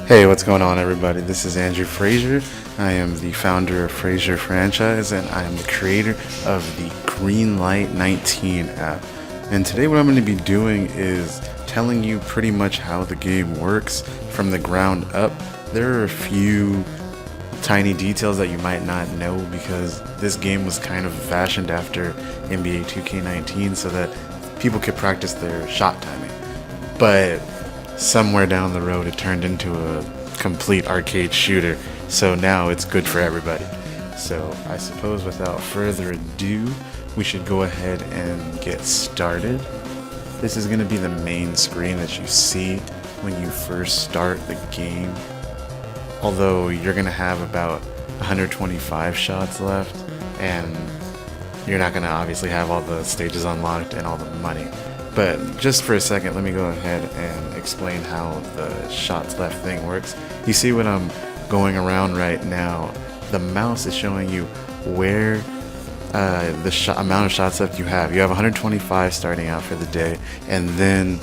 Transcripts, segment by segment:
Hey, what's going on, everybody? This is Andrew Frazier. I am the founder of Frazier Franchise, and I am the creator of the GreenLight 19 app. And today what I'm going to be doing is telling you pretty much how the game works from the ground up. There are a few tiny details that you might not know because this game was kind of fashioned after NBA 2K19 so that people could practice their shot timing. But somewhere down the road it turned into a complete arcade shooter, so now it's good for everybody. So I suppose without further ado, we should go ahead and get started. This is going to be the main screen that you see when you first start the game, although you're going to have about 125 shots left, and you're not going to obviously have all the stages unlocked and all the money. But just for a second, let me go ahead and explain how the shots left thing works. You see when I'm going around right now, the mouse is showing you where the amount of shots left you have. You have 125 starting out for the day, and then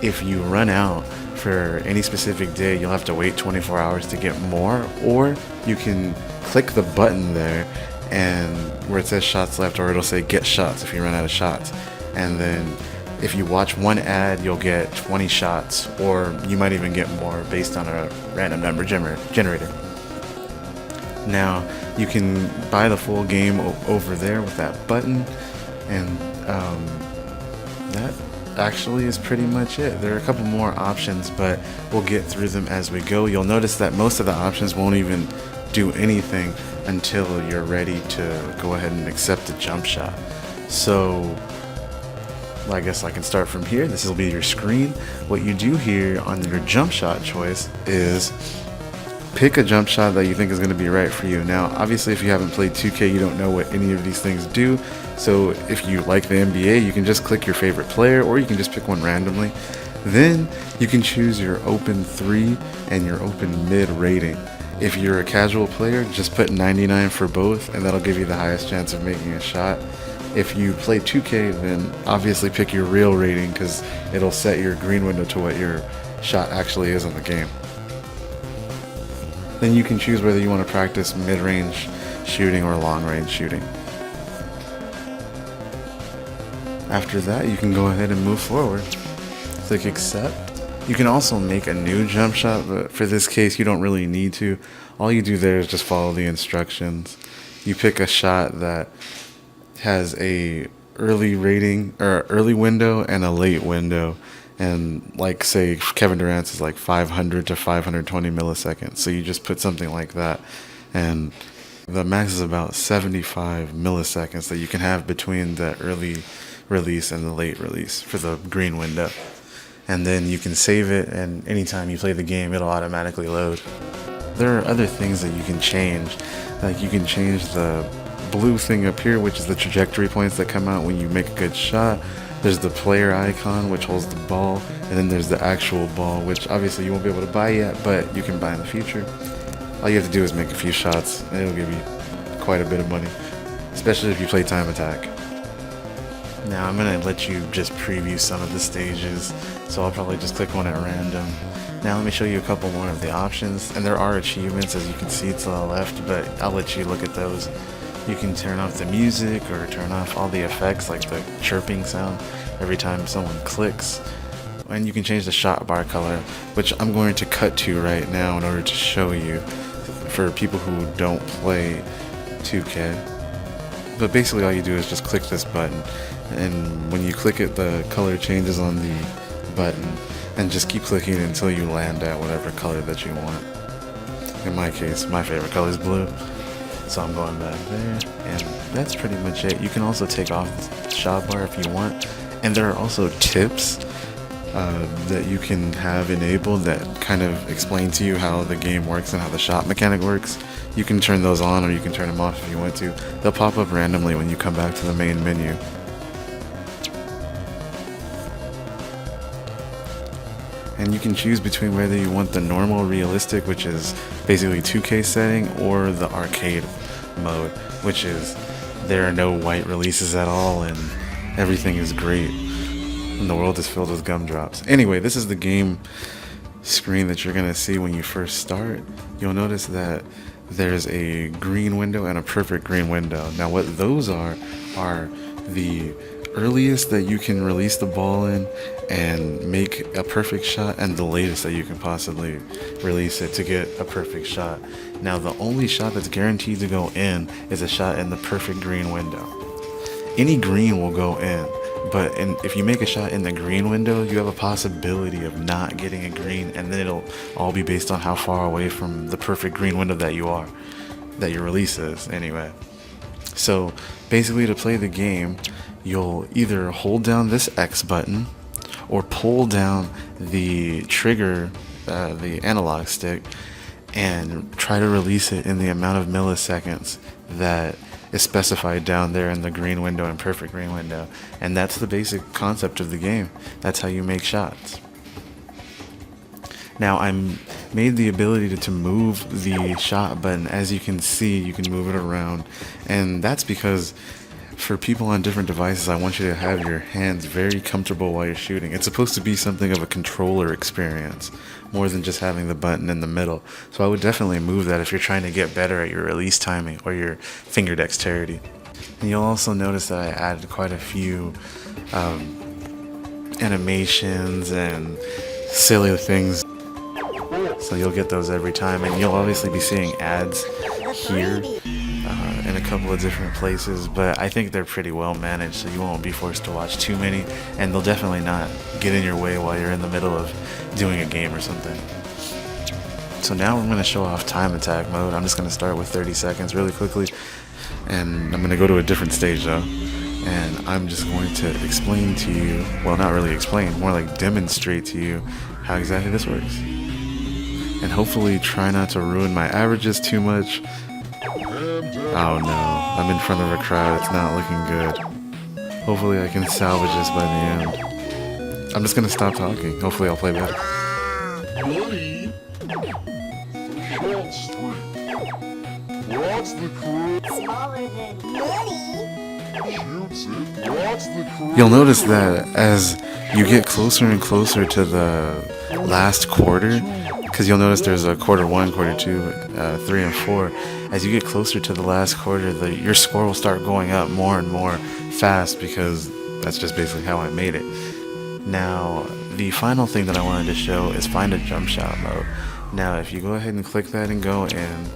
if you run out for any specific day, you'll have to wait 24 hours to get more, or you can click the button there and where it says shots left, or it'll say get shots if you run out of shots. And then if you watch one ad, you'll get 20 shots, or you might even get more based on a random number generator. Now, you can buy the full game over there with that button, and that actually is pretty much it. There are a couple more options, but we'll get through them as we go. You'll notice that most of the options won't even do anything until you're ready to go ahead and accept a jump shot. So I guess I can start from here. This will be your screen. What you do here on your jump shot choice is pick a jump shot that you think is going to be right for you. Now, obviously, if you haven't played 2K, you don't know what any of these things do. So if you like the NBA, you can just click your favorite player, or you can just pick one randomly. Then you can choose your open 3 and your open mid rating. If you're a casual player, just put 99 for both, and that'll give you the highest chance of making a shot. If you play 2K, then obviously pick your real rating because it'll set your green window to what your shot actually is in the game. Then you can choose whether you want to practice mid-range shooting or long-range shooting. After that, you can go ahead and move forward. Click accept. You can also make a new jump shot, but for this case, you don't really need to. All you do there is just follow the instructions. You pick a shot that has a early rating or early window and a late window, and like say Kevin Durant's is like 500 to 520 milliseconds, so you just put something like that, and the max is about 75 milliseconds that you can have between the early release and the late release for the green window. And then you can save it, and anytime you play the game, it'll automatically load. There are other things that you can change, like you can change the blue thing up here, which is the trajectory points that come out when you make a good shot. There's the player icon, which holds the ball, and then there's the actual ball, which obviously you won't be able to buy yet, but you can buy in the future. All you have to do is make a few shots, and it'll give you quite a bit of money, especially if you play time attack. Now I'm going to let you just preview some of the stages, so I'll probably just click one at random. Now let me show you a couple more of the options, and there are achievements as you can see to the left, but I'll let you look at those. You can turn off the music or turn off all the effects like the chirping sound every time someone clicks. And you can change the shot bar color, which I'm going to cut to right now in order to show you for people who don't play 2K. But basically all you do is just click this button, and when you click it, the color changes on the button, and just keep clicking until you land at whatever color that you want. In my case, my favorite color is blue. So I'm going back there, and that's pretty much it. You can also take off the shot bar if you want, and there are also tips that you can have enabled that kind of explain to you how the game works and how the shot mechanic works. You can turn those on, or you can turn them off if you want to. They'll pop up randomly when you come back to the main menu. And you can choose between whether you want the normal realistic, which is basically 2K setting, or the arcade mode, which is there are no white releases at all and everything is great and the world is filled with gumdrops. Anyway, this is the game screen that you're going to see when you first start, you'll notice that there's a green window and a perfect green window. Now what those are the earliest that you can release the ball in and make a perfect shot, and the latest that you can possibly release it to get a perfect shot. Now the only shot that's guaranteed to go in is a shot in the perfect green window. Any green will go in, but if you make a shot in the green window, you have a possibility of not getting a green, and then it'll all be based on how far away from the perfect green window that you are, that your release is anyway. So basically, to play the game, you'll either hold down this X button or pull down the trigger, the analog stick, and try to release it in the amount of milliseconds that is specified down there in the green window and perfect green window. And that's the basic concept of the game. That's how you make shots. Now I made the ability to move the shot button. As you can see, you can move it around, and that's because for people on different devices, I want you to have your hands very comfortable while you're shooting. It's supposed to be something of a controller experience, more than just having the button in the middle. So I would definitely move that if you're trying to get better at your release timing or your finger dexterity. And you'll also notice that I added quite a few animations and silly things. So you'll get those every time, and you'll obviously be seeing ads here in a couple of different places, but I think they're pretty well managed, so you won't be forced to watch too many, and they'll definitely not get in your way while you're in the middle of doing a game or something. So now I'm going to show off time attack mode. I'm just going to start with 30 seconds really quickly, and I'm going to go to a different stage though, and I'm just going to explain to you, well, not really explain, more like demonstrate to you how exactly this works. And hopefully try not to ruin my averages too much. Oh no, I'm in front of a crowd, it's not looking good. Hopefully I can salvage this by the end. I'm just gonna stop talking, hopefully I'll play better. Buddy, short street. What's the crew? Smaller than money. Shoots it. What's the crew? You'll notice that as you get closer and closer to the last quarter, because you'll notice there's a quarter 1, quarter 2, 3, and 4. As you get closer to the last quarter, your score will start going up more and more fast, because that's just basically how I made it. Now, the final thing that I wanted to show is find a jump shot mode. Now, if you go ahead and click that and go in,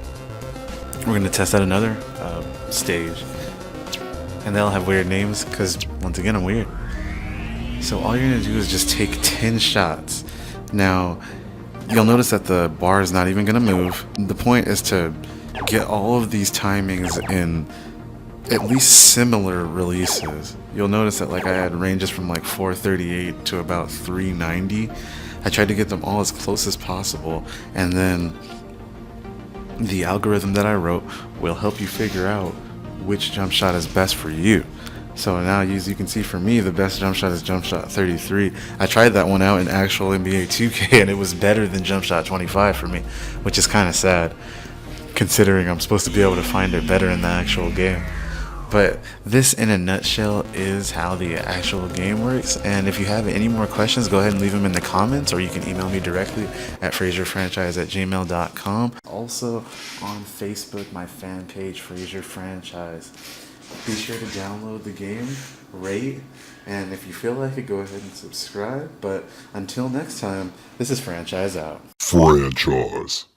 we're going to test out another stage. And they'll have weird names, because once again, I'm weird. So all you're going to do is just take 10 shots. Now, you'll notice that the bar is not even going to move. The point is to get all of these timings in at least similar releases. You'll notice that like I had ranges from like 438 to about 390. I tried to get them all as close as possible, and then the algorithm that I wrote will help you figure out which jump shot is best for you. So now, as you can see, for me, the best jump shot is jump shot 33. I tried that one out in actual NBA 2K, and it was better than jump shot 25 for me, which is kind of sad, considering I'm supposed to be able to find it better in the actual game. But this, in a nutshell, is how the actual game works. And if you have any more questions, go ahead and leave them in the comments, or you can email me directly at FrazierFranchise@gmail.com. Also on Facebook, my fan page, Frazier Franchise. Be sure to download the game, rate, and if you feel like it, go ahead and subscribe. But until next time, this is Franchise out. Franchise.